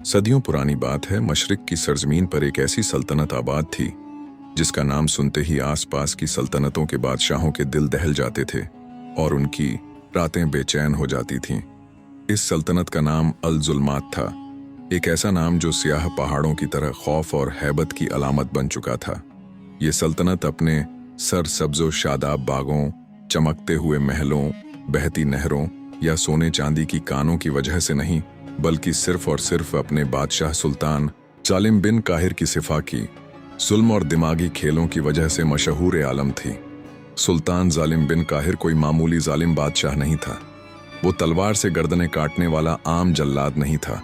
सदियों पुरानी बात है, मशरिक की सरजमीन पर एक ऐसी सल्तनत आबाद थी जिसका नाम सुनते ही आसपास की सल्तनतों के बादशाहों के दिल दहल जाते थे और उनकी रातें बेचैन हो जाती थीं। इस सल्तनत का नाम अल-जुल्मात था, एक ऐसा नाम जो स्याह पहाड़ों की तरह खौफ और हैबत की अलामत बन चुका था। ये सल्तनत अपने सरसब्ज़ो शादाब बागों, चमकते हुए महलों, बहती नहरों या सोने चांदी की कानों की वजह से नहीं, बल्कि सिर्फ और सिर्फ अपने बादशाह सुल्तान जालिम बिन काहिर की सिफा की जुल्म और दिमागी खेलों की वजह से मशहूर आलम थी। सुल्तान जालिम बिन काहिर कोई मामूली जालिम बादशाह नहीं था। वो तलवार से गर्दनें काटने वाला आम जल्लाद नहीं था,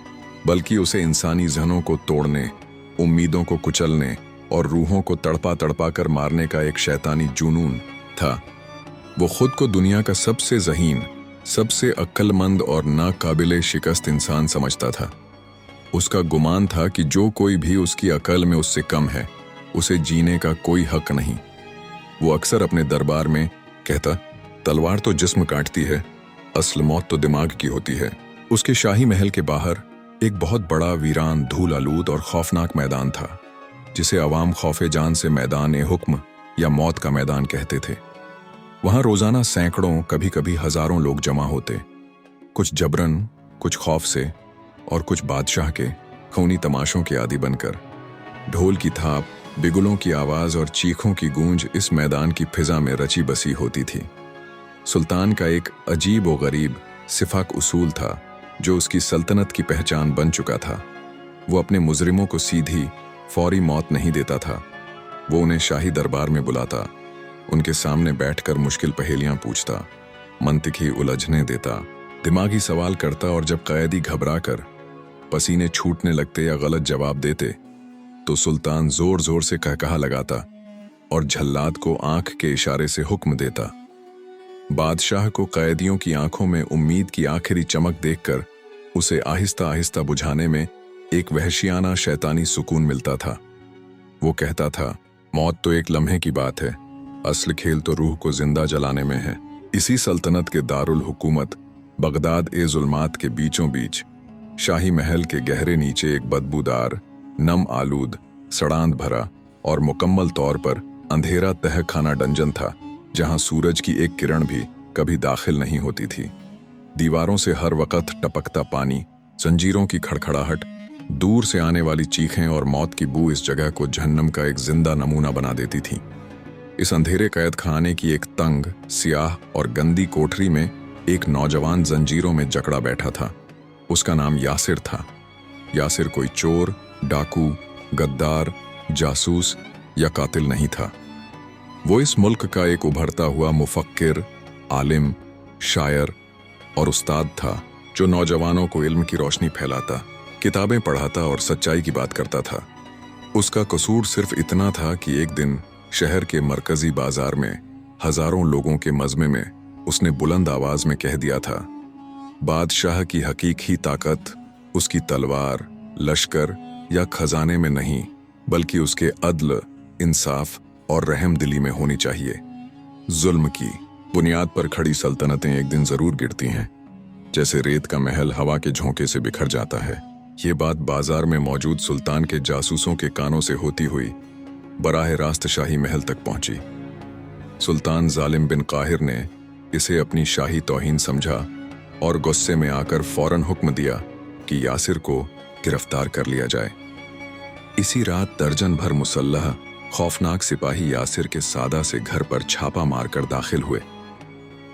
बल्कि उसे इंसानी जहनों को तोड़ने, उम्मीदों को कुचलने और रूहों को तड़पा तड़पा कर मारने का एक शैतानी जुनून था। वो खुद को दुनिया का सबसे ज़हीन, सबसे अक्लमंद और नाकाबिले शिकस्त इंसान समझता था। उसका गुमान था कि जो कोई भी उसकी अकल में उससे कम है, उसे जीने का कोई हक नहीं। वो अक्सर अपने दरबार में कहता, तलवार तो जिस्म काटती है, असल मौत तो दिमाग की होती है। उसके शाही महल के बाहर एक बहुत बड़ा वीरान, धूल आलूद और खौफनाक मैदान था, जिसे अवाम खौफे जान से मैदान हुक्म या मौत का मैदान कहते थे। वहां रोजाना सैकड़ों, कभी कभी हजारों लोग जमा होते, कुछ जबरन, कुछ खौफ से और कुछ बादशाह के खूनी तमाशों के आदी बनकर। ढोल की थाप, बिगुलों की आवाज और चीखों की गूंज इस मैदान की फिजा में रची बसी होती थी। सुल्तान का एक अजीब व गरीब सिफाक उसूल था जो उसकी सल्तनत की पहचान बन चुका था। वो अपने मुजरिमों को सीधी फौरी मौत नहीं देता था। वो उन्हें शाही दरबार में बुलाता, उनके सामने बैठकर मुश्किल पहेलियां पूछता, मंतिकी उलझने देता, दिमागी सवाल करता और जब कैदी घबरा कर पसीने छूटने लगते या गलत जवाब देते तो सुल्तान जोर जोर से कहकहा लगाता और झल्लाद को आंख के इशारे से हुक्म देता। बादशाह को कैदियों की आंखों में उम्मीद की आखिरी चमक देखकर उसे आहिस्ता आहिस्ता बुझाने में एक वहशियाना शैतानी सुकून मिलता था। वो कहता था, मौत तो एक लम्हे की बात है, असल खेल तो रूह को जिंदा जलाने में है। इसी सल्तनत के दारुल हुकूमत बगदाद ए जुल्मात के बीचों बीच शाही महल के गहरे नीचे एक बदबूदार, नम आलूद, सड़ांध भरा और मुकम्मल तौर पर अंधेरा तहखाना डंजन था, जहां सूरज की एक किरण भी कभी दाखिल नहीं होती थी। दीवारों से हर वक्त टपकता पानी, जंजीरों की खड़खड़ाहट, दूर से आने वाली चीखें और मौत की बू इस जगह को जहन्नम का एक जिंदा नमूना बना देती थी। इस अंधेरे कैद खाने की एक तंग, सियाह और गंदी कोठरी में एक नौजवान जंजीरों में जकड़ा बैठा था। उसका नाम यासिर था। यासिर कोई चोर, डाकू, गद्दार, जासूस या कातिल नहीं था। वो इस मुल्क का एक उभरता हुआ मुफक्किर, आलिम, शायर और उस्ताद था, जो नौजवानों को इल्म की रोशनी फैलाता, किताबें पढ़ाता और सच्चाई की बात करता था। उसका कसूर सिर्फ इतना था कि एक दिन शहर के मरकजी बाजार में हजारों लोगों के मजमे में उसने बुलंद आवाज में कह दिया था, बादशाह की हकीकी ताकत उसकी तलवार, लश्कर या खजाने में नहीं, बल्कि उसके अदल, इंसाफ और रहम दिली में होनी चाहिए। जुल्म की बुनियाद पर खड़ी सल्तनतें एक दिन जरूर गिरती हैं, जैसे रेत का महल हवा के झोंके से बिखर जाता है। ये बात बाजार में मौजूद सुल्तान के जासूसों के कानों से होती हुई बराह रास्त शाही महल तक पहुंची। सुल्तान जालिम बिन काहिर ने इसे अपनी शाही तौहीन समझा और गुस्से में आकर फौरन हुक्म दिया कि यासिर को गिरफ्तार कर लिया जाए। इसी रात दर्जन भर मुसल्लह खौफनाक सिपाही यासिर के सादा से घर पर छापा मारकर दाखिल हुए।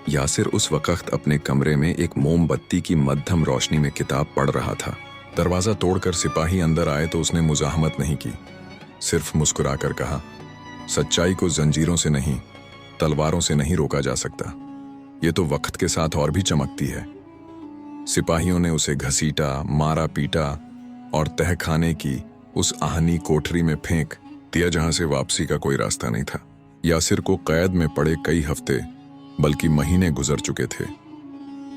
यासिर उस वक्त अपने कमरे में एक मोमबत्ती की मध्यम रोशनी में किताब पढ़ रहा था। दरवाजा तोड़कर सिपाही अंदर आए तो उसने मुजाहमत नहीं की, सिर्फ मुस्कुराकर कहा, सच्चाई को जंजीरों से नहीं, तलवारों से नहीं रोका जा सकता। ये तो वक्त के साथ और भी चमकती है। सिपाहियों ने उसे घसीटा, मारा पीटा और तहखाने की उस आहनी कोठरी में फेंक दिया जहां से वापसी का कोई रास्ता नहीं था। यासिर को कैद में पड़े कई हफ्ते, बल्कि महीने गुजर चुके थे।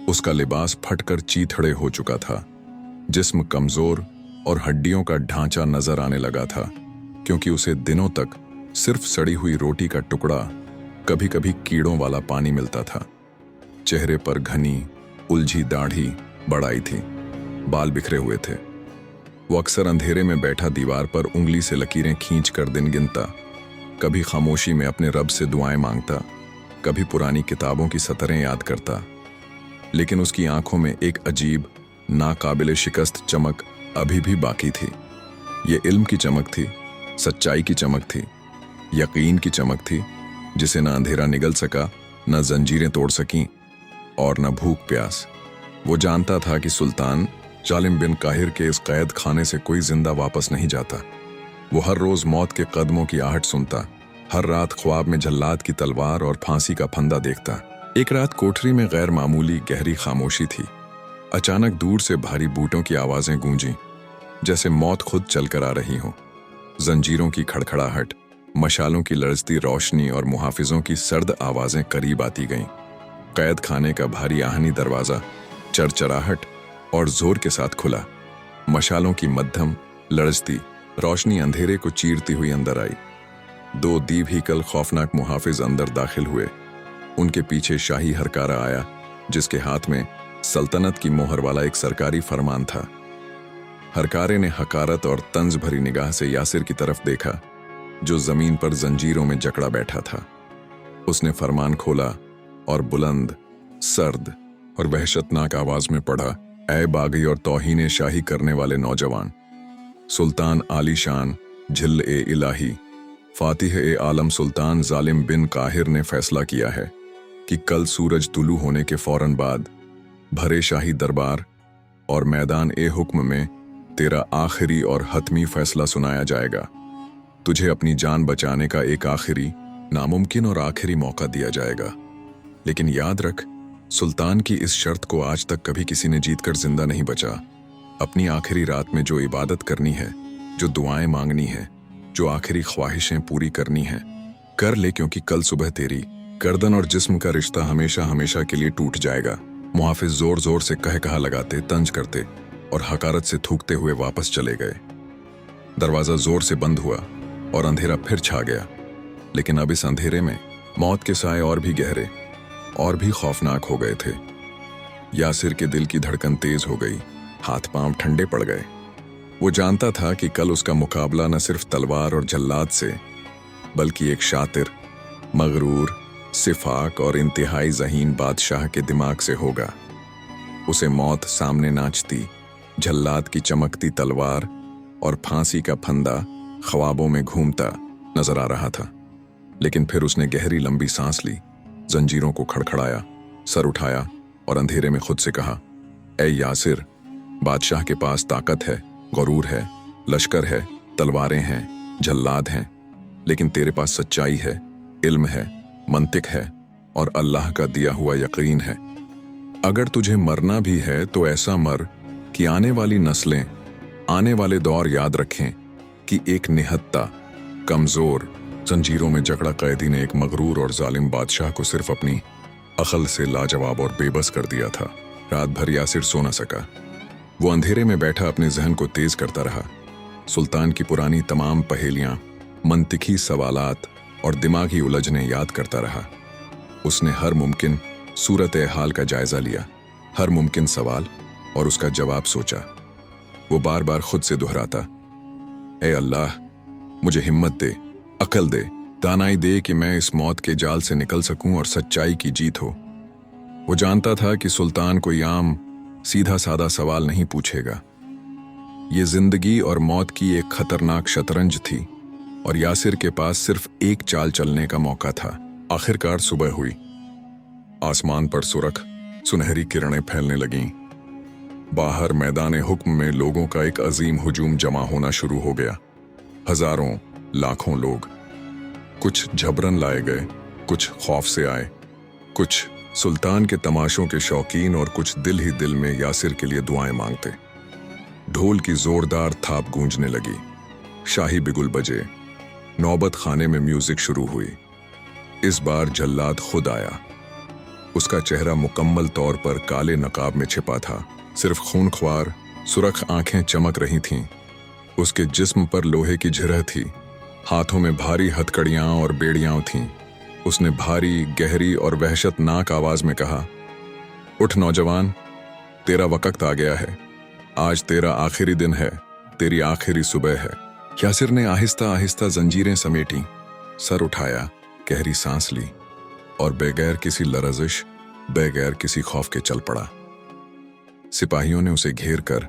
उसका लिबास फटकर चीथड़े हो चुका था, जिस्म कमजोर और हड्डियों का ढांचा नजर आने लगा था, क्योंकि उसे दिनों तक सिर्फ सड़ी हुई रोटी का टुकड़ा, कभी कभी कीड़ों वाला पानी मिलता था। चेहरे पर घनी उलझी दाढ़ी बढ़ आई थी, बाल बिखरे हुए थे। वो अक्सर अंधेरे में बैठा दीवार पर उंगली से लकीरें खींच कर दिन गिनता, कभी खामोशी में अपने रब से दुआएं मांगता, कभी पुरानी किताबों की सतरें याद करता। लेकिन उसकी आंखों में एक अजीब, नाकाबिले शिकस्त चमक अभी भी बाकी थी। ये इल्म की चमक थी, सच्चाई की चमक थी, यकीन की चमक थी, जिसे न अंधेरा निगल सका, न जंजीरें तोड़ सकीं और न भूख प्यास। वो जानता था कि सुल्तान जालिम बिन काहिर के इस कैद खाने से कोई जिंदा वापस नहीं जाता। वो हर रोज मौत के कदमों की आहट सुनता, हर रात ख्वाब में जल्लाद की तलवार और फांसी का फंदा देखता। एक रात कोठरी में गैर मामूली गहरी खामोशी थी। अचानक दूर से भारी बूटों की आवाजें गूंजी, जैसे मौत खुद चलकर आ रही हो। जंजीरों की खड़खड़ाहट, मशालों की लरजती रोशनी और मुहाफिजों की सर्द आवाजें करीब आती गईं। कैद खाने का भारी आहनी दरवाजा चरचराहट और जोर के साथ खुला। मशालों की मध्यम लरजती रोशनी अंधेरे को चीरती हुई अंदर आई। 2 दीप-ही-कल खौफनाक मुहाफिज अंदर दाखिल हुए। उनके पीछे शाही हरकारा आया, जिसके हाथ में सल्तनत की मोहर वाला एक सरकारी फरमान था। हरकारे ने हकारत और तंज भरी निगाह से यासिर की तरफ देखा, जो जमीन पर जंजीरों में जकड़ा बैठा था। उसने फरमान खोला और बुलंद, सर्द और वहशतनाक आवाज में पढ़ा, ऐ बागी और तौहीने शाही करने वाले नौजवान, सुल्तान आलीशान झिल ए इलाही फातिह ए आलम सुल्तान जालिम बिन काहिर ने फैसला किया है कि कल सूरज तुलू होने के फौरन बाद भरे शाही दरबार और मैदान ए हुक्म में तेरा आखिरी और हतमी फैसला सुनाया जाएगा। तुझे अपनी जान बचाने का एक आखिरी, नामुमकिन और आखिरी मौका दिया जाएगा। लेकिन याद रख, सुल्तान की इस शर्त को आज तक कभी किसी ने जीतकर जिंदा नहीं बचा। अपनी आखिरी रात में जो इबादत करनी है, जो दुआएं मांगनी है, जो आखिरी ख्वाहिशें पूरी करनी है, कर ले, क्योंकि कल सुबह तेरी गर्दन और जिस्म का रिश्ता हमेशा हमेशा के लिए टूट जाएगा। मुहाफिज जोर जोर से कह कहा लगाते, तंज करते और हकारत से थूकते हुए वापस चले गए। दरवाजा जोर से बंद हुआ और अंधेरा फिर छा गया। लेकिन अब इस अंधेरे में मौत के साए और भी गहरे और भी खौफनाक हो गए थे। यासिर के दिल की धड़कन तेज हो गई, हाथ पांव ठंडे पड़ गए। वो जानता था कि कल उसका मुकाबला न सिर्फ तलवार और जल्लाद से, बल्कि एक शातिर, मगरूर, सिफाक और इंतहाई ज़हीन बादशाह के दिमाग से होगा। उसे मौत सामने नाचती, जल्लाद की चमकती तलवार और फांसी का फंदा ख्वाबों में घूमता नजर आ रहा था। लेकिन फिर उसने गहरी लंबी सांस ली, जंजीरों को खड़खड़ाया, सर उठाया और अंधेरे में खुद से कहा, ऐ यासिर, बादशाह के पास ताकत है, गरूर है, लश्कर है, तलवारें हैं, जल्लाद हैं, लेकिन तेरे पास सच्चाई है, इल्म है, मंतिक है और अल्लाह का दिया हुआ यकीन है। अगर तुझे मरना भी है तो ऐसा मर कि आने वाली नस्लें, आने वाले दौर याद रखें कि एक निहत्ता, कमजोर, जंजीरों में जकड़ा कैदी ने एक मगरूर और जालिम बादशाह को सिर्फ अपनी अकल से लाजवाब और बेबस कर दिया था। रात भर यासिर सो न सका। वो अंधेरे में बैठा अपने जहन को तेज करता रहा। सुल्तान की पुरानी तमाम पहेलियां, मंतिकी सवालात और दिमागी उलझने याद करता रहा। उसने हर मुमकिन सूरत हाल का जायजा लिया, हर मुमकिन सवाल और उसका जवाब सोचा। वो बार बार खुद से दोहराता, ऐ अल्लाह, मुझे हिम्मत दे, अकल दे, दानाई दे कि मैं इस मौत के जाल से निकल सकूं और सच्चाई की जीत हो। वो जानता था कि सुल्तान कोई आम सीधा साधा सवाल नहीं पूछेगा। ये जिंदगी और मौत की एक खतरनाक शतरंज थी और यासिर के पास सिर्फ एक चाल चलने का मौका था। आखिरकार सुबह हुई। आसमान पर सुरख सुनहरी किरणें फैलने लगीं। बाहर मैदान हुक्म में लोगों का एक अजीम हुजूम जमा होना शुरू हो गया। हजारों, लाखों लोग। कुछ झबरन लाए गए, कुछ खौफ से आए, कुछ सुल्तान के तमाशों के शौकीन और कुछ दिल ही दिल में यासिर के लिए दुआएं मांगते। ढोल की जोरदार थाप गूंजने लगी, शाही बिगुल बजे, नौबत खाने में म्यूजिक शुरू हुई। इस बार जल्लाद खुद आया। उसका चेहरा मुकम्मल तौर पर काले नकाब में छिपा था, सिर्फ खूनख्वार सुरख आंखें चमक रही थीं। उसके जिस्म पर लोहे की झिरह थी, हाथों में भारी हथकड़ियां और बेड़ियां थीं। उसने भारी, गहरी और वहशतनाक आवाज में कहा, उठ नौजवान, तेरा वक्त आ गया है। आज तेरा आखिरी दिन है। तेरी आखिरी सुबह है। यासिर ने आहिस्ता आहिस्ता जंजीरें समेटी, सर उठाया, गहरी सांस ली और बगैर किसी लरजिश, बगैर किसी खौफ के चल पड़ा। सिपाहियों ने उसे घेर कर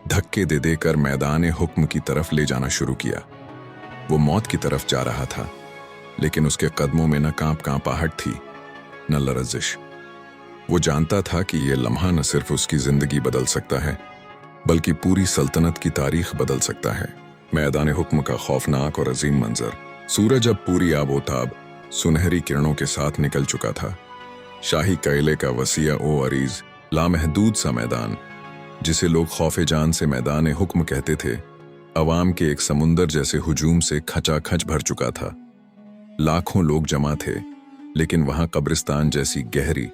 धक्के दे देकर मैदान हुक्म की तरफ ले जाना शुरू किया। वो मौत की तरफ जा रहा था, लेकिन उसके कदमों में न कांपाहट थी, न लरजिश। वो जानता था कि यह लम्हा न सिर्फ उसकी जिंदगी बदल सकता है, बल्कि पूरी सल्तनत की तारीख बदल सकता है। मैदान हुक्म का खौफनाक और अजीम मंजर। सूरज अब पूरी आबोताब सुनहरी किरणों के साथ निकल चुका था। शाही कैले का वसीया ओ अरीज लामहदूद सा मैदान, जिसे लोग खौफे जान से मैदान हुक्म कहते थे, अवाम के एक समुंदर जैसे हुजूम से खचाखच भर चुका था। लाखों लोग जमा थे, लेकिन वहां कब्रिस्तान जैसी गहरी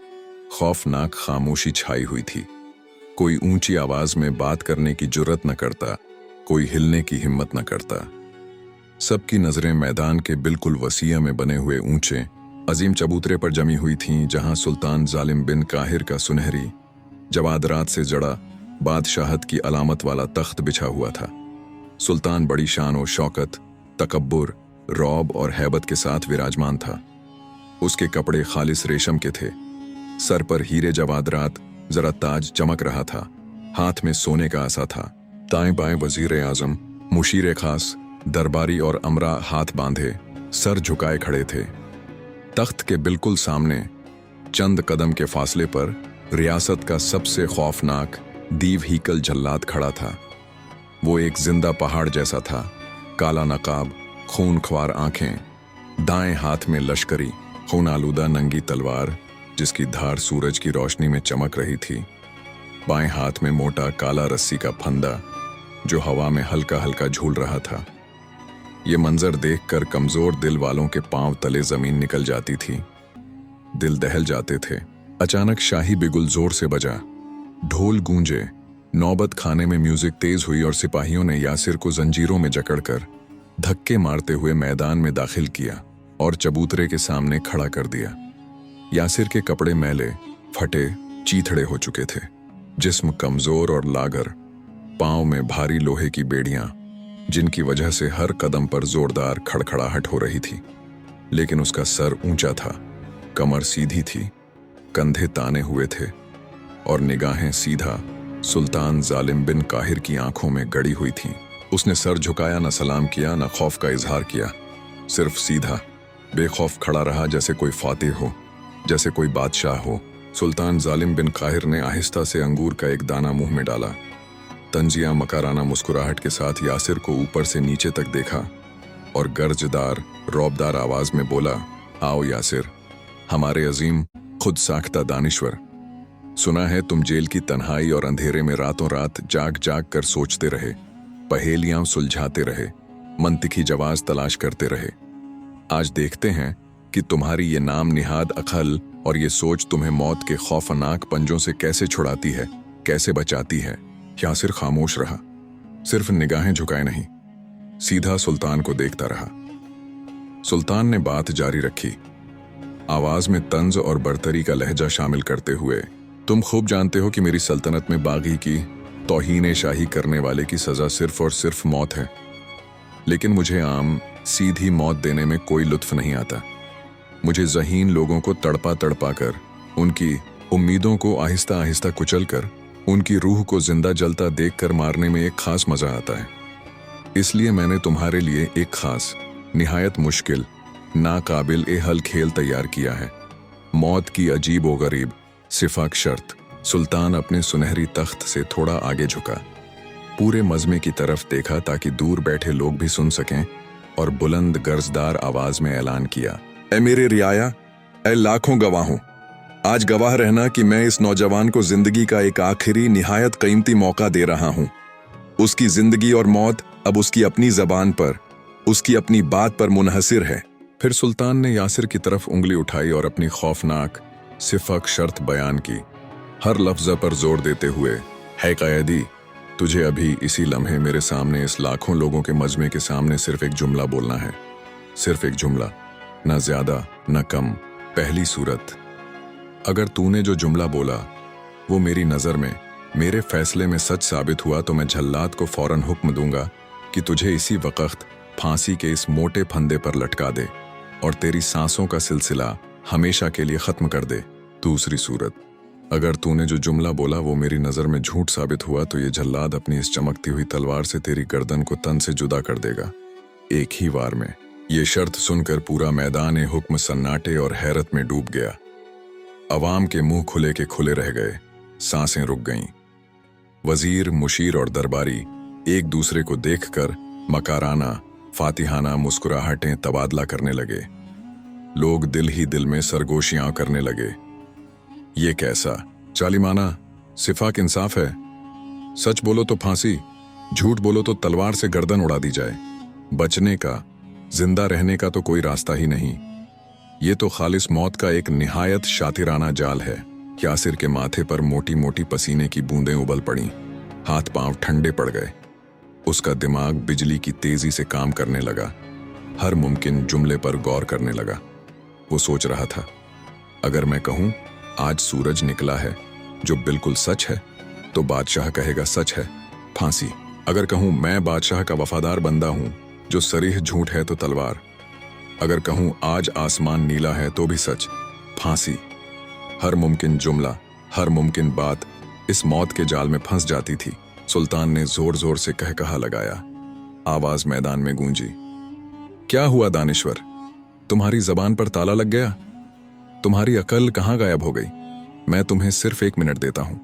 खौफनाक खामोशी छाई हुई थी। कोई ऊंची आवाज में बात करने की जुर्रत न करता, कोई हिलने की हिम्मत न करता। सबकी नजरें मैदान के बिल्कुल वसीया में बने हुए ऊंचे अजीम चबूतरे पर जमी हुई थीं, जहां सुल्तान जालिम बिन काहिर का सुनहरी जवादरात से जड़ा बादशाहत की अलामत वाला तख्त बिछा हुआ था। सुल्तान बड़ी शान और शौकत, तकब्बुर, रौब और हैबत के साथ विराजमान था। उसके कपड़े खालिस रेशम के थे, सर पर हीरे जवादरात जरा ताज चमक रहा था, हाथ में सोने का आसा था। दाएं बाएं वजीर आजम, मुशीर खास, दरबारी और अमरा हाथ बांधे सर झुकाए खड़े थे। तख्त के बिल्कुल सामने चंद कदम के फासले पर रियासत का सबसे खौफनाक दीव हीकल जल्लाद खड़ा था। वो एक जिंदा पहाड़ जैसा था, काला नकाब, खूनख्वार आंखें, दाएं हाथ में लश्करी खून आलूदा नंगी तलवार जिसकी धार सूरज की रोशनी में चमक रही थी। बाएं हाथ में मोटा काला रस्सी का फंदा जो हवा में हल्का हल्का झूल रहा था। ये मंजर देखकर कमजोर दिल वालों के पांव तले जमीन निकल जाती थी, दिल दहल जाते थे। अचानक शाही बिगुल जोर से बजा, ढोल गूंजे, नौबत खाने में म्यूजिक तेज हुई और सिपाहियों ने यासिर को जंजीरों में जकड़कर धक्के मारते हुए मैदान में दाखिल किया और चबूतरे के सामने खड़ा कर दिया। यासिर के कपड़े मैले, फटे, चीथड़े हो चुके थे, जिस्म कमजोर और लागर, पांव में भारी लोहे की बेड़ियां जिनकी वजह से हर कदम पर जोरदार खड़खड़ाहट हो रही थी। लेकिन उसका सर ऊंचा था, कमर सीधी थी, कंधे ताने हुए थे और निगाहें सीधा सुल्तान जालिम बिन काहिर की आंखों में गड़ी हुई थीं। उसने सर झुकाया, न सलाम किया, न खौफ का इजहार किया, सिर्फ सीधा बेखौफ खड़ा रहा, जैसे कोई फातिह हो, जैसे कोई बादशाह हो। सुल्तान जालिम बिन काहिर ने आहिस्ता से अंगूर का एक दाना मुंह में डाला, तंजिया मकाराना मुस्कुराहट के साथ यासिर को ऊपर से नीचे तक देखा और गर्जदार रौबदार आवाज में बोला, आओ यासिर, हमारे अजीम खुद साख्ता दानिश्वर। सुना है तुम जेल की तन्हाई और अंधेरे में रातों रात जाग जाग कर सोचते रहे, पहेलियां सुलझाते रहे, मंतिकी जवाब तलाश करते रहे। आज देखते हैं कि तुम्हारी ये नाम निहाद अकल और ये सोच तुम्हें मौत के खौफनाक पंजों से कैसे छुड़ाती है, कैसे बचाती है। यासिर खामोश रहा, सिर्फ निगाहें झुकाए नहीं, सीधा सुल्तान को देखता रहा। सुल्तान ने बात जारी रखी, आवाज में तंज और बरतरी का लहजा शामिल करते हुए, तुम खूब जानते हो कि मेरी सल्तनत में बागी की तौहीन शाही करने वाले की सजा सिर्फ और सिर्फ मौत है। लेकिन मुझे आम सीधी मौत देने में कोई लुत्फ नहीं आता। मुझे ज़हीन लोगों को तड़पा तड़पा कर, उनकी उम्मीदों को आहिस्ता आहिस्ता कुचल कर, उनकी रूह को जिंदा जलता देखकर मारने में एक खास मजा आता है। इसलिए मैंने तुम्हारे लिए एक खास, निहायत मुश्किल, नाकाबिल ए हल खेल तैयार किया है। मौत की अजीब व गरीब सिफाक शर्त। सुल्तान अपने सुनहरी तख्त से थोड़ा आगे झुका, पूरे मजमे की तरफ देखा ताकि दूर बैठे लोग भी सुन सकें, और बुलंद गर्जदार आवाज में ऐलान किया, ए मेरे रियाया, ए लाखों गवाहों, आज गवाह रहना कि मैं इस नौजवान को जिंदगी का एक आखिरी निहायत कीमती मौका दे रहा हूं। उसकी जिंदगी और मौत अब उसकी अपनी जबान पर, उसकी अपनी बात पर मुनहसिर है। फिर सुल्तान ने यासिर की तरफ उंगली उठाई और अपनी खौफनाक सिफाक शर्त बयान की, हर लफ्ज़ पर जोर देते हुए, है कैदी, तुझे अभी इसी लम्हे मेरे सामने इस लाखों लोगों के मजमे के सामने सिर्फ एक जुमला बोलना है, सिर्फ एक जुमला, न ज्यादा न कम। पहली सूरत, अगर तूने जो जुमला बोला वो मेरी नज़र में मेरे फैसले में सच साबित हुआ तो मैं झल्लाद को फौरन हुक्म दूंगा कि तुझे इसी वक्त फांसी के इस मोटे फंदे पर लटका दे और तेरी सांसों का सिलसिला हमेशा के लिए खत्म कर दे। दूसरी सूरत, अगर तूने जो जुमला बोला वो मेरी नजर में झूठ साबित हुआ तो ये झल्लाद अपनी इस चमकती हुई तलवार से तेरी गर्दन को तन से जुदा कर देगा, एक ही वार में। ये शर्त सुनकर पूरा मैदान हुक्म सन्नाटे और हैरत में डूब गया। अवाम के मुंह खुले के खुले रह गए, सांसें रुक गईं। वजीर, मुशीर और दरबारी एक दूसरे को देखकर मकाराना, फातिहाना मुस्कुराहटें तबादला करने लगे। लोग दिल ही दिल में सरगोशियां करने लगे। ये कैसा चालीमाना सिफाक इंसाफ है? सच बोलो तो फांसी, झूठ बोलो तो तलवार से गर्दन उड़ा दी जाए। बचने का, जिंदा रहने का तो कोई रास्ता ही नहीं। ये तो खालिस मौत का एक निहायत शातिराना जाल है। यासिर के माथे पर मोटी मोटी पसीने की बूंदें उबल पड़ी, हाथ पांव ठंडे पड़ गए। उसका दिमाग बिजली की तेजी से काम करने लगा, हर मुमकिन जुमले पर गौर करने लगा। वो सोच रहा था, अगर मैं कहूं आज सूरज निकला है, जो बिल्कुल सच है, तो बादशाह कहेगा सच है, फांसी। अगर कहूं मैं बादशाह का वफादार बंदा हूं, जो सरीह झूठ है, तो तलवार। अगर कहूं आज आसमान नीला है, तो भी सच, फांसी। हर मुमकिन जुमला, हर मुमकिन बात इस मौत के जाल में फंस जाती थी। सुल्तान ने जोर जोर से कहकहा लगाया। आवाज मैदान में गूंजी, क्या हुआ दानिश्वर? तुम्हारी जबान पर ताला लग गया? तुम्हारी अकल कहां गायब हो गई? मैं तुम्हें सिर्फ 1 मिनट देता हूं।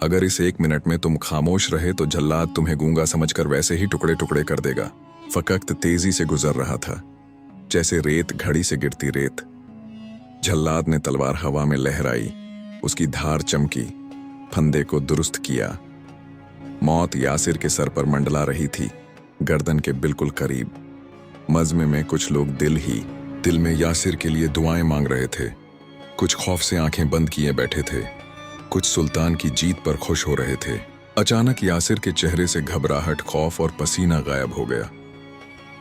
अगर इस 1 मिनट में तुम खामोश रहे तो झल्लाद तुम्हें गूंगा समझकर वैसे ही टुकड़े टुकड़े कर देगा। वक्त तेजी से गुजर रहा था, जैसे रेत घड़ी से गिरती रेत। झल्लाद ने तलवार हवा में लहराई, उसकी धार चमकी, फंदे को दुरुस्त किया। मौत यासिर के सर पर मंडला रही थी, गर्दन के बिल्कुल करीब। मजमे में कुछ लोग दिल में यासिर के लिए दुआएं मांग रहे थे। कुछ खौफ से आंखें बंद किए बैठे थे, कुछ सुल्तान की जीत पर खुश हो रहे थे। अचानक यासिर के चेहरे से घबराहट, खौफ और पसीना गायब हो गया।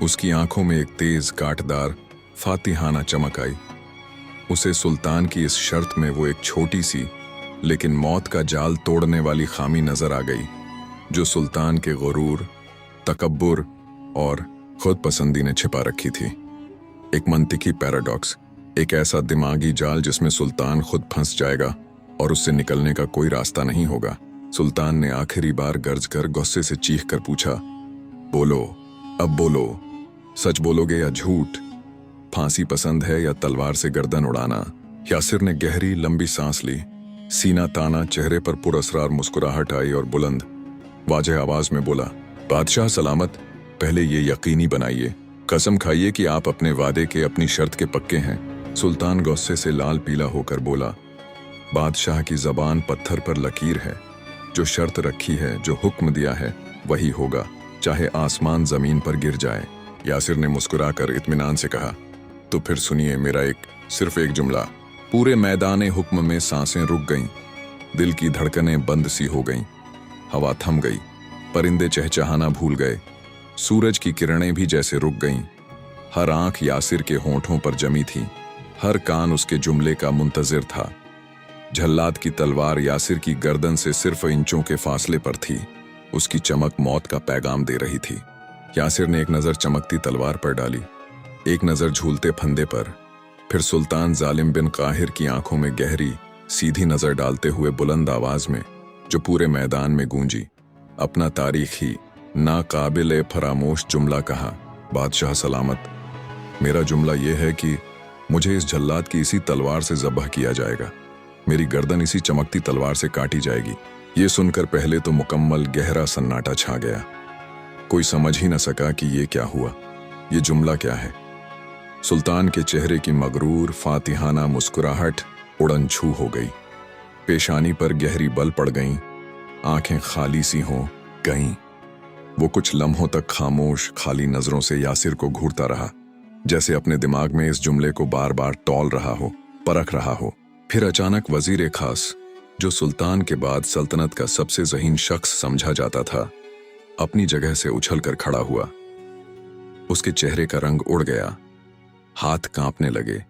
उसकी आंखों में एक तेज कांटदार फातिहाना चमक आई। उसे सुल्तान की इस शर्त में वो एक छोटी सी लेकिन मौत का जाल तोड़ने वाली खामी नजर आ गई, जो सुल्तान के गुरूर, तकब्बुर और खुद पसंदी ने छिपा रखी थी। एक मंतिकी पैराडॉक्स, एक ऐसा दिमागी जाल जिसमें सुल्तान खुद फंस जाएगा और उससे निकलने का कोई रास्ता नहीं होगा। सुल्तान ने आखिरी बार गर्ज कर गुस्से से चीख कर पूछा, बोलो, अब बोलो, सच बोलोगे या झूठ? फांसी पसंद है या तलवार से गर्दन उड़ाना? यासिर ने गहरी लंबी सांस ली, सीना ताना, चेहरे पर पुरअसरार मुस्कुराहट आई और बुलंद वाज़ेह आवाज में बोला, बादशाह सलामत, पहले ये यकीनी बनाइए, कसम खाइए कि आप अपने वादे के, अपनी शर्त के पक्के हैं। सुल्तान गुस्से से लाल पीला होकर बोला, बादशाह की जबान पत्थर पर लकीर है। जो शर्त रखी है, जो हुक्म दिया है, वही होगा, चाहे आसमान जमीन पर गिर जाए। यासिर ने मुस्कुराकर इत्मीनान से कहा, तो फिर सुनिए मेरा सिर्फ एक जुमला। पूरे मैदान हुक्म में सांसें रुक गईं, दिल की धड़कनें बंद सी हो गईं, हवा थम गई, परिंदे चहचहाना भूल गए, सूरज की किरणें भी जैसे रुक गईं। हर आंख यासिर के होंठों पर जमी थी, हर कान उसके जुमले का मुंतजिर था। झल्लाद की तलवार यासिर की गर्दन से सिर्फ इंचों के फासले पर थी, उसकी चमक मौत का पैगाम दे रही थी। यासिर ने एक नजर चमकती तलवार पर डाली, एक नजर झूलते फंदे पर, फिर सुल्तान जालिम बिन काहिर की आंखों में गहरी सीधी नजर डालते हुए बुलंद आवाज में, जो पूरे मैदान में गूंजी, अपना तारीखी नाकाबिल फरामोश जुमला कहा, बादशाह सलामत, मेरा जुमला यह है कि मुझे इस झल्लाद की इसी तलवार से ज़ब्ह किया जाएगा, मेरी गर्दन इसी चमकती तलवार से काटी जाएगी। ये सुनकर पहले तो मुकम्मल गहरा सन्नाटा छा गया। कोई समझ ही न सका कि ये क्या हुआ, ये जुमला क्या है। सुल्तान के चेहरे की मगरूर फातिहाना मुस्कुराहट उड़न छू हो गई, पेशानी पर गहरी बल पड़ गईं, आंखें खाली सी हो गईं। वो कुछ लम्हों तक खामोश खाली नजरों से यासिर को घूरता रहा, जैसे अपने दिमाग में इस जुमले को बार बार तौल रहा हो, परख रहा हो। फिर अचानक वजीर खास, जो सुल्तान के बाद सल्तनत का सबसे ज़हीन शख्स समझा जाता था, अपनी जगह से उछलकर खड़ा हुआ। उसके चेहरे का रंग उड़ गया, हाथ कांपने लगे।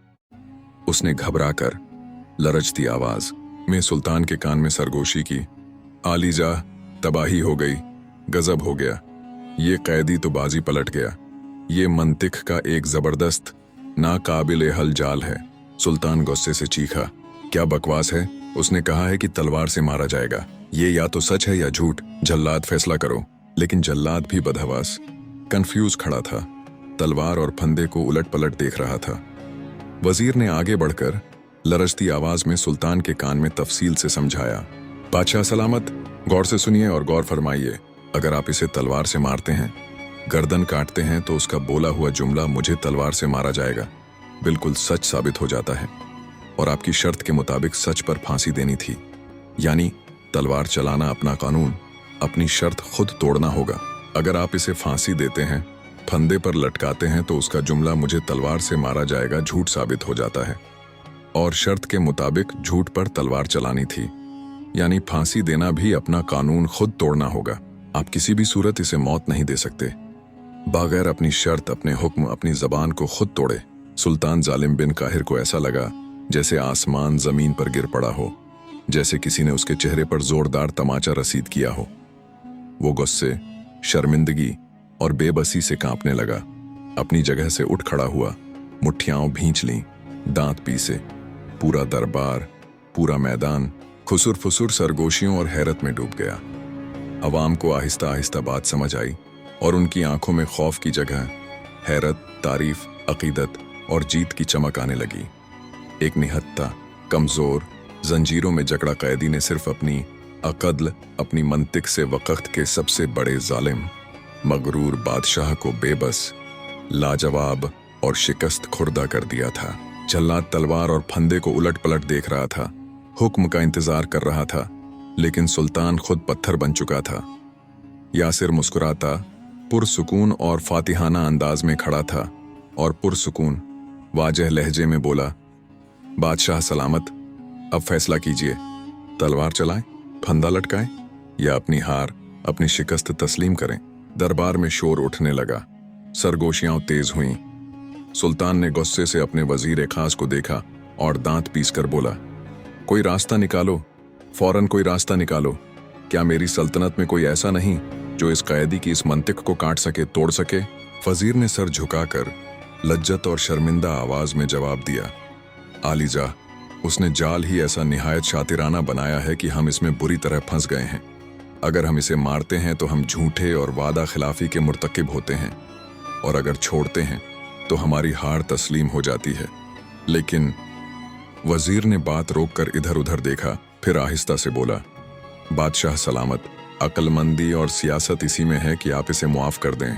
उसने घबराकर लरजती आवाज में सुल्तान के कान में सरगोशी की, आलीजा, तबाही हो गई, गजब हो गया। ये कैदी तो बाजी पलट गया। ये मंतिक का एक जबरदस्त नाकाबिले हल जाल है। सुल्तान गुस्से से चीखा, क्या बकवास है? उसने कहा है कि तलवार से मारा जाएगा। ये या तो सच है या झूठ। जल्लाद फैसला करो। लेकिन जल्लाद भी बदहवास, कंफ्यूज खड़ा था, तलवार और फंदे को उलट पलट देख रहा था। वजीर ने आगे बढ़कर लरजती आवाज में सुल्तान के कान में तफसील से समझाया, बादशाह सलामत, गौर से सुनिए और गौर फरमाइए। अगर आप इसे तलवार से मारते हैं, गर्दन काटते हैं, तो उसका बोला हुआ जुमला मुझे तलवार से मारा जाएगा बिल्कुल सच साबित हो जाता है। और आपकी शर्त के मुताबिक सच पर फांसी देनी थी। यानी तलवार चलाना अपना कानून, अपनी शर्त खुद तोड़ना होगा। अगर आप इसे फांसी देते हैं, फंदे पर लटकाते हैं, तो उसका जुमला मुझे तलवार से मारा जाएगा झूठ साबित हो जाता है। और शर्त के मुताबिक झूठ पर तलवार चलानी थी, यानी फांसी देना भी अपना कानून खुद तोड़ना होगा। आप किसी भी सूरत इसे मौत नहीं दे सकते बगैर अपनी शर्त, अपने हुक्म, अपनी जबान को खुद तोड़े। सुल्तान जालिम बिन काहिर को ऐसा लगा जैसे आसमान जमीन पर गिर पड़ा हो, जैसे किसी ने उसके चेहरे पर जोरदार तमाचा रसीद किया हो। वो गुस्से, शर्मिंदगी और बेबसी से कांपने लगा। अपनी जगह से उठ खड़ा हुआ, मुट्ठियां भींच लीं, दांत पीसे। पूरा दरबार, पूरा मैदान खुसुर फुसुर सरगोशियों और हैरत में डूब गया। अवाम को आहिस्ता आहिस्ता बात समझ आई और उनकी आंखों में खौफ की जगह हैरत, तारीफ, अकीदत और जीत की चमक आने लगी। एक निहत्ता, कमजोर, जंजीरों में जकड़ा कैदी ने सिर्फ अपनी अकद्ल, अपनी मंतिक से वक्त के सबसे बड़े जालिम, मगरूर बादशाह को बेबस, लाजवाब और शिकस्त खुर्दा कर दिया था। जल्लाद तलवार और फंदे को उलट पलट देख रहा था, हुक्म का इंतजार कर रहा था, लेकिन सुल्तान खुद पत्थर बन चुका था। यासिर मुस्कुराता, पुरसुकून और फातिहाना अंदाज में खड़ा था और पुरसुकून वाजह लहजे में बोला, बादशाह सलामत, अब फैसला कीजिए। तलवार चलाएं, फंदा लटकाएं या अपनी हार, अपनी शिकस्त तस्लीम करें। दरबार में शोर उठने लगा, सरगोशियां तेज हुईं। सुल्तान ने गुस्से से अपने वजीर खास को देखा और दांत पीसकर बोला, कोई रास्ता निकालो, फौरन कोई रास्ता निकालो। क्या मेरी सल्तनत में कोई ऐसा नहीं जो इस कैदी की इस मंतिक को काट सके, तोड़ सके? वजीर ने सर झुकाकर लज्जत और शर्मिंदा आवाज में जवाब दिया, आलीजा, उसने जाल ही ऐसा निहायत शातिराना बनाया है कि हम इसमें बुरी तरह फंस गए हैं। अगर हम इसे मारते हैं तो हम झूठे और वादा खिलाफी के मुर्तकिब होते हैं, और अगर छोड़ते हैं तो हमारी हार तस्लीम हो जाती है। लेकिन वजीर ने बात रोककर इधर उधर देखा, फिर आहिस्ता से बोला, बादशाह सलामत, अक्लमंदी और सियासत इसी में है कि आप इसे मुआफ कर दें,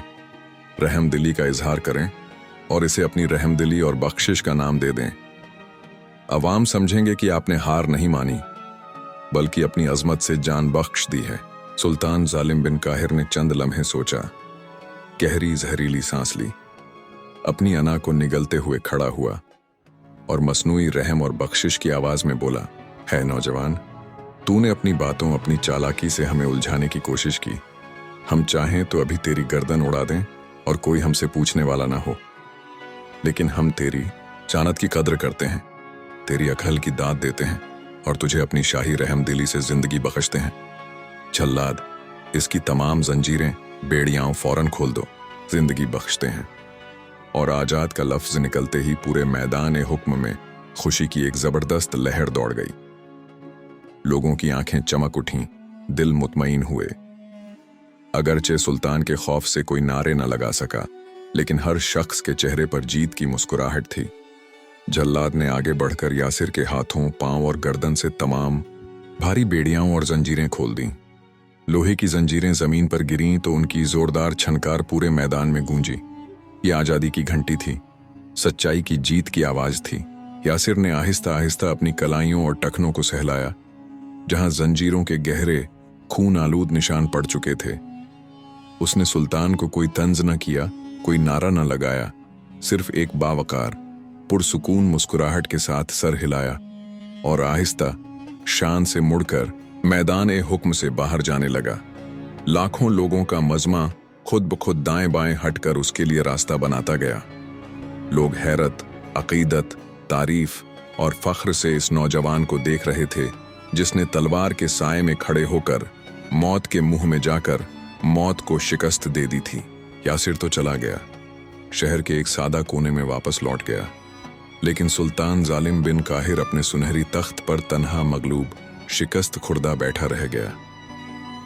रहमदिली का इजहार करें और इसे अपनी रहमदिली और बख्शिश का नाम दे दें। अवाम समझेंगे कि आपने हार नहीं मानी, बल्कि अपनी अजमत से जान बख्श दी है। सुल्तान जालिम बिन काहिर ने चंद लम्हे सोचा, गहरी जहरीली सांस ली, अपनी अना को निगलते हुए खड़ा हुआ और मसनूई रहम और बख्शिश की आवाज में बोला, है नौजवान, तूने अपनी बातों, अपनी चालाकी से हमें उलझाने की कोशिश की। हम चाहें तो अभी तेरी गर्दन उड़ा दें और कोई हमसे पूछने वाला ना हो, लेकिन हम तेरी जानत की कद्र करते हैं, तेरी अकल की दाद देते हैं और तुझे अपनी शाही रहमदिली से जिंदगी बख्शते हैं। जल्लाद, इसकी तमाम जंजीरें, बेड़ियां फौरन खोल दो, जिंदगी बख्शते हैं। और आजाद का लफ्ज निकलते ही पूरे मैदान हुक्म में खुशी की एक जबरदस्त लहर दौड़ गई। लोगों की आंखें चमक उठीं, दिल मुतमईन हुए। अगरचे सुल्तान के खौफ से कोई नारे न लगा सका, लेकिन हर शख्स के चेहरे पर जीत की मुस्कुराहट थी। जल्लाद ने आगे बढ़कर यासिर के हाथों, पांव और गर्दन से तमाम भारी बेड़ियां और जंजीरें खोल दीं। लोहे की जंजीरें जमीन पर गिरीं तो उनकी जोरदार छनकार पूरे मैदान में गूंजी। ये आजादी की घंटी थी, सच्चाई की जीत की आवाज थी। यासिर ने आहिस्ता आहिस्ता अपनी कलाइयों और टखनों को सहलाया, जहां जंजीरों के गहरे खून आलूद निशान पड़ चुके थे। उसने सुल्तान को कोई तंज न किया, कोई नारा न लगाया, सिर्फ एक बावकार पुरसुकून मुस्कुराहट के साथ सर हिलाया और आहिस्ता शान से मुड़कर मैदान हुक्म से बाहर जाने लगा। लाखों लोगों का मजमा खुद ब खुद दाएं बाएं हटकर उसके लिए रास्ता बनाता गया। लोग हैरत, अकीदत, तारीफ और फख्र से इस नौजवान को देख रहे थे जिसने तलवार के साए में खड़े होकर मौत के मुंह में जाकर मौत को शिकस्त दे दी थी। यासिर तो चला गया, शहर के एक सादा कोने में वापस लौट गया, लेकिन सुल्तान जालिम बिन काहिर अपने सुनहरी तख्त पर तन्हा मगलूब शिकस्त खुर्दा बैठा रह गया।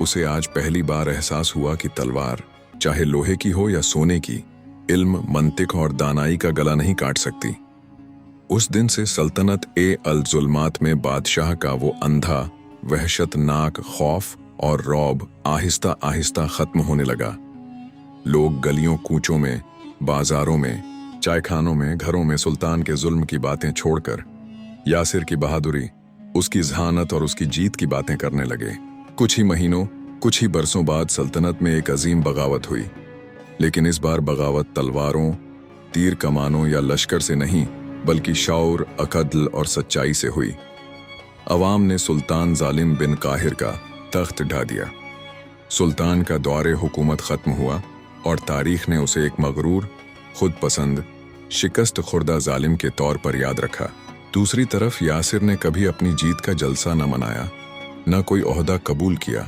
उसे आज पहली बार एहसास हुआ कि तलवार चाहे लोहे की हो या सोने की, इल्म, मंतिक और दानाई का गला नहीं काट सकती। उस दिन से सल्तनत अल जुल्मात में बादशाह का वो अंधा वहशतनाक खौफ और रौब आहिस्ता आहिस्ता खत्म होने लगा। लोग गलियों कूचों में, बाजारों में, चायखानों में, घरों में सुल्तान के जुल्म की बातें छोड़कर यासिर की बहादुरी, उसकी जहानत और उसकी जीत की बातें करने लगे। कुछ ही महीनों, कुछ ही बरसों बाद सल्तनत में एक अजीम बगावत हुई, लेकिन इस बार बगावत तलवारों, तीर कमानों या लश्कर से नहीं, बल्कि शौर, अकदल और सच्चाई से हुई। अवाम ने सुल्तान जालिम बिन काहिर का तख्त ढा दिया। सुल्तान का दौरे हुकूमत खत्म हुआ और तारीख ने उसे एक मगरूर, खुद पसंद, शिकस्त खुर्दा जालिम के तौर पर याद रखा। दूसरी तरफ यासिर ने कभी अपनी जीत का जलसा न मनाया, न कोई ओहदा कबूल किया।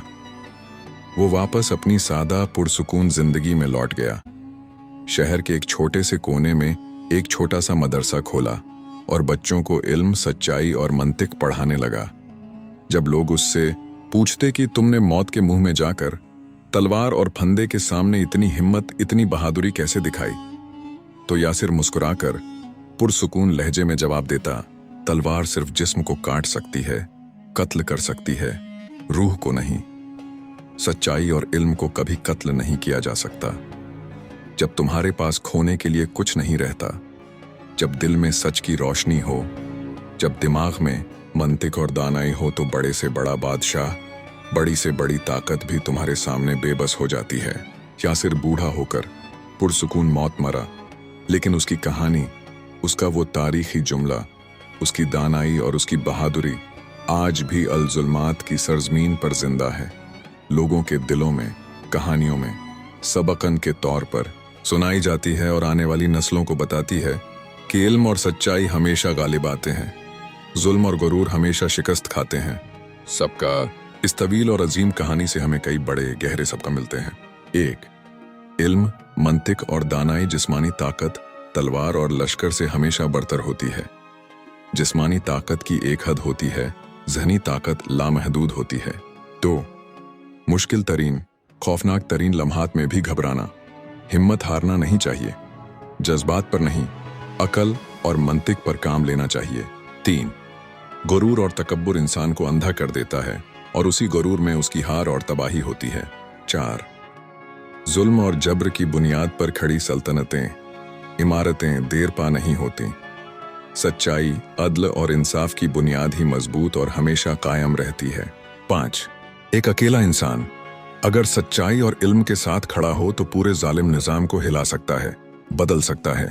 वो वापस अपनी सादा पुरसुकून जिंदगी में लौट गया। शहर के एक छोटे से कोने में एक छोटा सा मदरसा खोला और बच्चों को इल्म, सच्चाई और मंतिक पढ़ाने लगा। जब लोग उससे पूछते कि तुमने मौत के मुंह में जाकर तलवार और फंदे के सामने इतनी हिम्मत, इतनी बहादुरी कैसे दिखाई, तो यासिर मुस्कुराकर पुरसुकून लहजे में जवाब देता, तलवार सिर्फ जिस्म को काट सकती है, कत्ल कर सकती है, रूह को नहीं। सच्चाई और इल्म को कभी कत्ल नहीं किया जा सकता। जब तुम्हारे पास खोने के लिए कुछ नहीं रहता, जब दिल में सच की रोशनी हो, जब दिमाग में मंतिक और दानाई हो, तो बड़े से बड़ा बादशाह, बड़ी से बड़ी ताकत भी तुम्हारे सामने बेबस हो जाती है। यासिर बूढ़ा होकर पुरसुकून मौत मरा, लेकिन उसकी कहानी, उसका वो तारीखी जुमला, उसकी दानाई और उसकी बहादुरी आज भी अल जुल्मात की सरजमीन पर जिंदा है। लोगों के दिलों में, कहानियों में सबकन के तौर पर सुनाई जाती है और आने वाली नस्लों को बताती है कि इल्म और सच्चाई हमेशा गालिब आते हैं, जुल्म और गुरूर हमेशा शिकस्त खाते हैं। सबका इस तवील और अजीम कहानी से हमें कई बड़े गहरे सबक मिलते हैं। एक, इल्म, मंतिक और दानाई जिस्मानी ताकत, तलवार और लश्कर से हमेशा बरतर होती है। जिस्मानी ताकत की एक हद होती है, ज़हनी ताकत लामहदूद होती है। दो, मुश्किल तरीन, खौफनाक तरीन लम्हात में भी घबराना, हिम्मत हारना नहीं चाहिए। जज्बात पर नहीं, अकल और मंतिक पर काम लेना चाहिए। तीन, गुरूर और तकब्बुर इंसान को अंधा कर देता है और उसी गुरूर में उसकी हार और तबाही होती है। चार, जुल्म और जब्र की बुनियाद पर खड़ी सल्तनतें, इमारतें देर पा नहीं होती। सच्चाई, अदल और इंसाफ की बुनियाद ही मजबूत और हमेशा कायम रहती है। पाँच, एक अकेला इंसान अगर सच्चाई और इल्म के साथ खड़ा हो तो पूरे जालिम निजाम को हिला सकता है, बदल सकता है।